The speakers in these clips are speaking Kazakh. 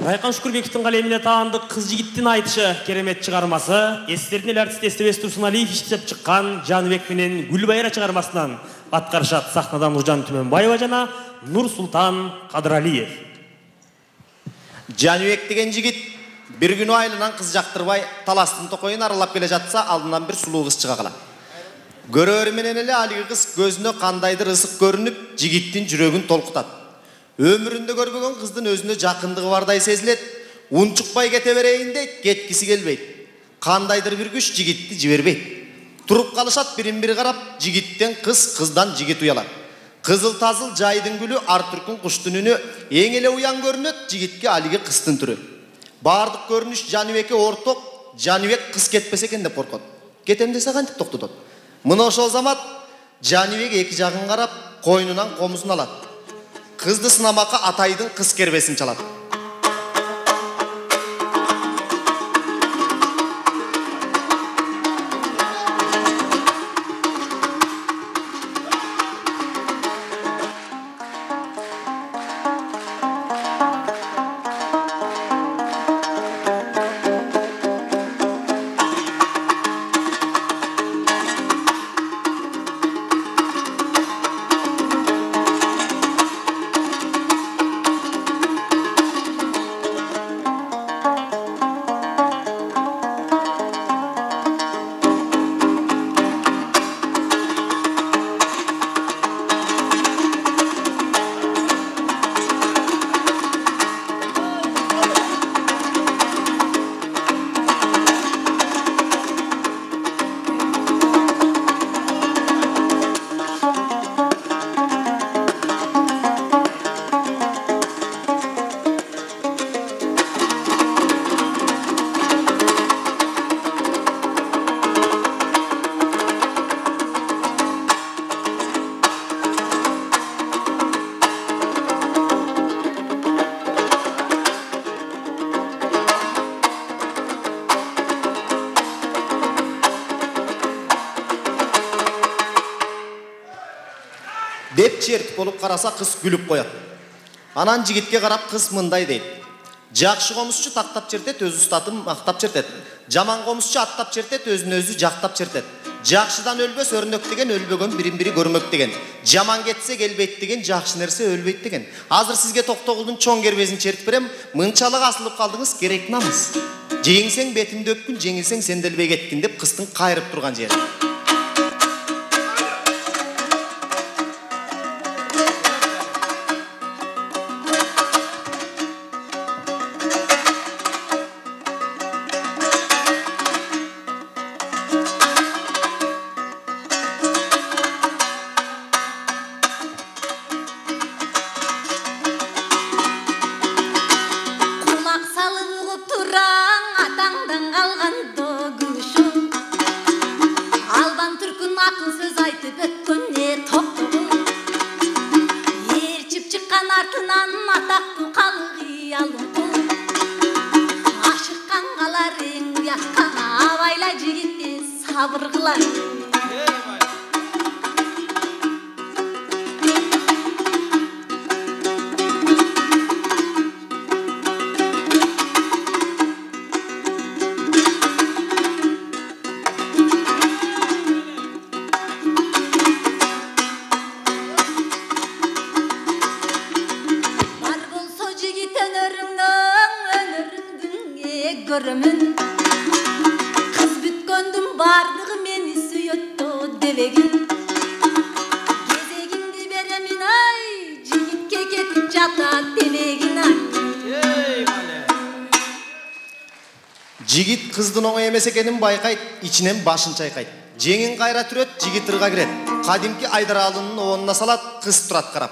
Райкан Шүкүрбековтун калемине таандык кыз жигиттин айтышы керемет чыгармасы эстердин эл артисти Эстебес Турсуналиев иштеп чыккан Жаныбек менен Гүлбайра чыгармасынан аткарышат сахнадан Нуржан Түмөнбаева жана Нурсултан Кадыралиев. Жаныбек деген жигит бир күнү айлынан кыз жактырбай таластын токойун аралап келе жатса алдынан бир сулуу кыз чыга калат. Көрөрү менен эле алиги кыз көзүнө кандайдыр ысык көрүнүп, жигиттин жүрөгүн толкутат. Өмүрүндө көрбөгөн кыздын өзүнө жакындыгы бардай сезилет. Унчукпай кете берейин дейт, кеткиси келбейт. Кандайдыр бир күч жигитти жибербейт. Туруп калышат бирин-бири карап, жигиттен кыз, кыздан жигит уялат. Кызыл тазыл жайдын гүлү, ар түркүн куштун үнү эң эле уян көрүнөт жигитке алиги кыздын түрү. Бардык көрүнүш Жаныбекке орток, Жаныбек кыз кетпесе экен деп коркот. Кетем десе кантип токтотот. Мына ошол замат Жаныбек эки жагын карап, койнунан комузун алат. Кызды сынамакка атайдын кыз кербесин чалат. Деп чертип болуп караса кыз күлүп коет. Анан жигитке карап кыз мындай дейт. Жакшы комузчу тактап чертет, өз устатын мактап чертет. Жаман комузчу аттап чертет, өзүн өзү жактап чертет. Жакшыдан өлбөс өрнөк деген, өлбөгөн бирин-бири көрмөк деген. Жаман кетсе келбейт деген, жакшы нерсе өлбөйт деген. Азыр сизге Токтогулдун чоң кербесин чертип берем. Мынчалык асылып калдыңыз, керек намыс. Жеңсең бетимди өпкүн, жеңилсең сенделбей кеткин деп кыздын кайрып турган жери. Жигит кыздын оңой эмес экенин байкайт, ичинен башын чайкайт. Жеңин кайра түрөт, жигит ырга кирет. Кадимки Айдаралынын оонуна салат, кыз турат карап.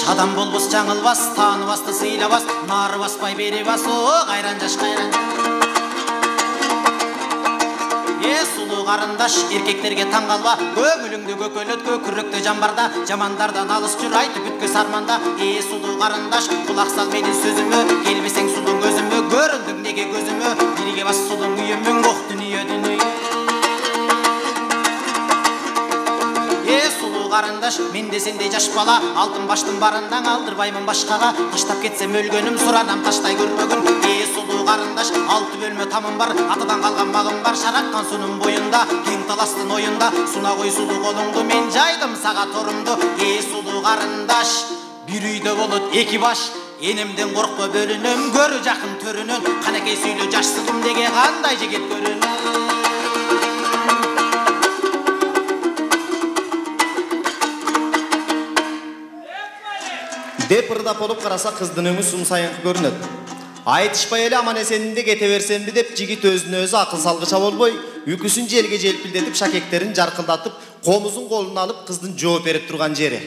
Адам болбос жаңылбас, тааныбасты сыйлабас, нары баспай бере бас, о, кайран жаш кайран. сулуу карындаш эркектерге таң калба көңүлүңдү көкөлөткө күрөктө жамбарда жамандардан алыс жүр айтып бүткөс арманда сулуу карындаш кулак сал менин сөзүмө келбесең сулуң көзүмө көрүндүң неге көзүмө бирге бас сулуң үйүмүң ох дүнүйө сулуу карындаш менде сендей жаш бала алтын баштын барындаң алдырбаймын башкага таштап кетсем өлгөнүм суранам таштай көрмөгүн сулуу карындаш алты бөлмө тамым бар атадан калган магым бар шараккан сунун боюнда кең таластын оюнда суна кой сулуу колуңду мен жайдым сага торумду сулуу карындаш бир үйдө болот эки баш энемден коркпо бөлүнөм көрү жакын төрүнөн канекей сүйлө жашсызым деге кандай жигит көрүнөм деп ырдап болуп караса кыздын өңү сумсайыңкы көрүнөт. Айтышпай эле аман эсенинде кете берсемби деп жигит өзүнө өзү акыл салгыча болбой, үкүсүн желге желпилдетип шакектерин жаркылдатып, комузун колуна алып кыздын жооп берип турган жери.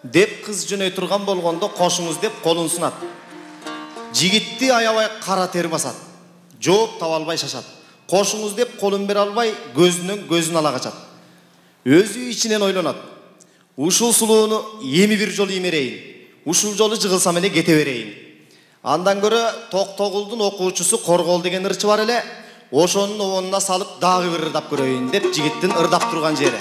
Деп кыз жөнөй турган болгондо кошуңуз деп колун сунат. Жигитти аябай кара тер басат. Жооп таба албай шашат. Кошуңуз деп колун бере албай көзүнөн көзүн ала качат. Өзү ичинен ойлонот. Ушул сулууну эми бир жолу имерейин. Ушул жолу жыгылсам эле кете берейин. Андан көрө Токтогулдун окуучусу Коргол деген ырчы бар эле. Ошонун обонуна салып дагы бир ырдап көрөйүн деп жигиттин ырдап турган жери.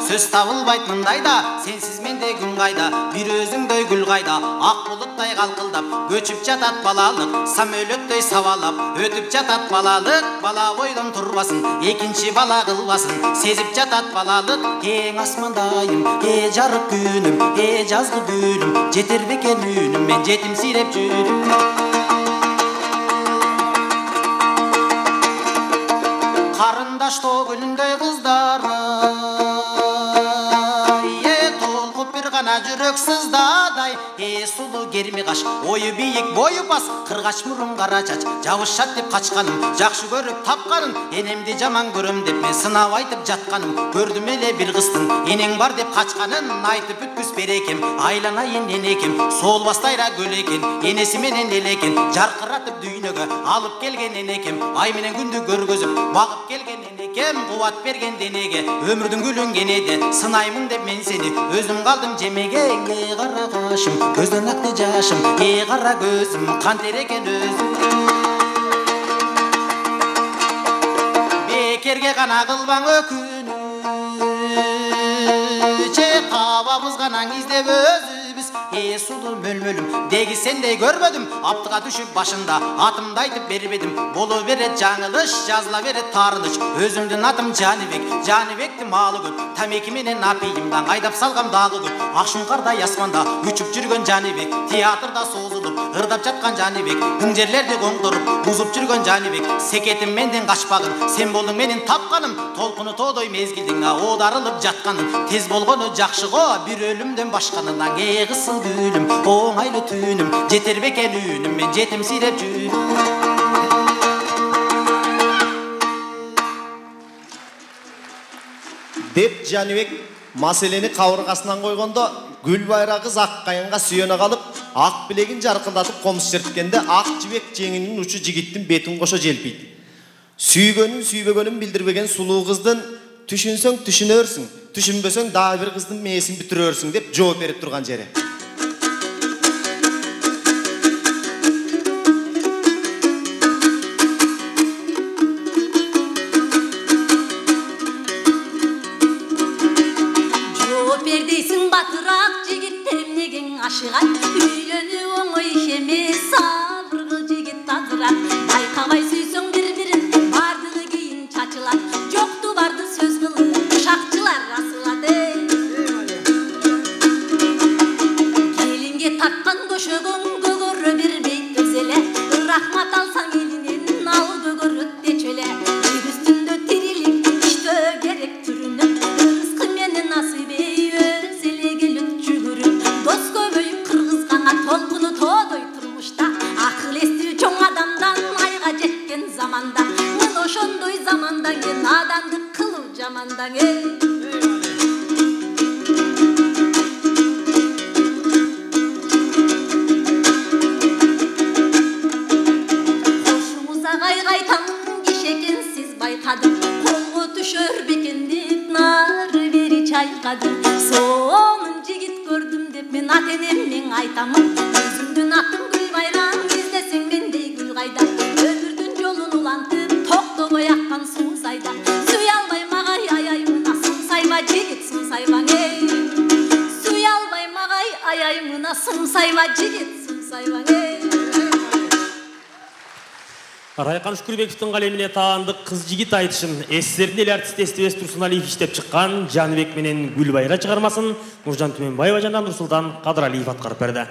Сөз табылбайт мындайда, сенсиз менде күн кайда, бир өзүңдөй гүл кайда, ак булуттай калкылдап, көчүп жатат балалык, самөлөттөй сабалап, өтүп жатат балалык, бала бойдон турбасын, экинчи бала кылбасын, сезип жатат балалык, эң асмандайым, жарык күнүм, жазгы гүлүм, жетер бекен үнүм, мен жетимсиреп жүрүм. Карындаш тоо гүлүндөй кыздар жүрөк сыздар керми қаш, ойы бейік, бойы бас, қырғаш мұрын қара чач, жауышат деп қачқаным, жақшы көріп тапқаным, енемді жаман көрім деп мен сынап айтып жатқаным, көрдім еле бір қыстың, енең бар деп қачқанын, айтып бүткіс берекем, айланайын енекем, сол бастайра гөл екен, енесі менен ел екен, жарқыратып дүйнөге алып келген енекем, ай менен күнді көргізіп, бағып келген енекем, қуат берген денеге, өмірдің гүлін кенеде, сынаймын деп мен сені, өзім қалдым жемеге, қара қашым, көзден ақты жашым, қара көзім, қан терекен өзім. Бекерге ғана қылбаң өкіні, табамыз ғана іздеп өзіміз, суды мөлмөлім, деги сендей көрмөдім, аптыға түшіп башында, атымды айтып бербедім, болу берет жаңылыш, жазыла берет тарыныш, өзімдің атым Жанибек, Жанибекті малы көп, тамеки менен апиымдан айдап салғам дағы көп, ақшын қардай асманда, үчіп жүрген Жанибек, театрда созылып, ырдап жатқан Жанибек, жерлерді қоңдырып, бұзып жүрген Жанибек, секетім менден қашпағын, сен болдың менен тапқаным, толқыны тодой мезгілдің одарылып жатқаным, тез болғаны жақшы ғо, бір өлімден башқанынан еғысы гүлім, оңайлы түнім, жетер бекен үнім, мен жетім сиреп жүрім. Деп Жанибек маселени қабырғасынан қойғанда, Гүлбайра қыз ақ қайынға сүйені қалып, ақ білегін жарқылдатып қомыс жерткенде, ақ жібек жеңінің ұшы жігіттің бетін қоша желпейді. Сүйгенін сүйбегенін білдірбеген сұлу қыздың, түшінсең түшінерсің, түшінбесең дағы бір қыздың мейесін бітірерсің деп жооп беріп тұрған жері. Ашыған үйлені оңой емес, сабырғы жігіт азырақ, байқабай сүйсің бір-бірін, бардығы кейін чачылар, жоқты барды сөз қылып, шақчылар асылады. Келінге тартқан көшігін көгөрі бербей өзеле, рахмат алсаң елінен ал көгөрі дечеле, үстінде тирилік, ішті керек түріні, ырысқы мені насыбей өзеле келіп жүгіріп, дос көбейіп қырғызғанға толқыны тодой тұрмышта, ақыл есту чоң адамдан айға жеткен заманда, мен ошондой замандан кен надандық қылу жамандан Қошыңыз ағай қайтамын кешекен сіз байқадым, қолғы түшөр бекендік нары бері чайқадым, соның жігіт көрдім деп мен ат енеммен айтамын, өзімдің атым Гүлбайрам, іздесең мендей гүл қайда, өмірдің жолын улантып, тоқтабай аққан су сайда, сүй албай мағай аяймына сың сайба жігіт сың сайбаң сүй албай мағай аяймына сың сайба жігіт сың сайбаң Райқан Шүкірбековтың қалеміне таандық қыз жігіт айтышын эстерінде ел артист СТВ Тұрсыналиев іштеп шыққан Жанибек менен Гүлбайра шығармасын Нұржан Түменбаева жандан Нұрсұлтан Қадыралиев атқарып берді.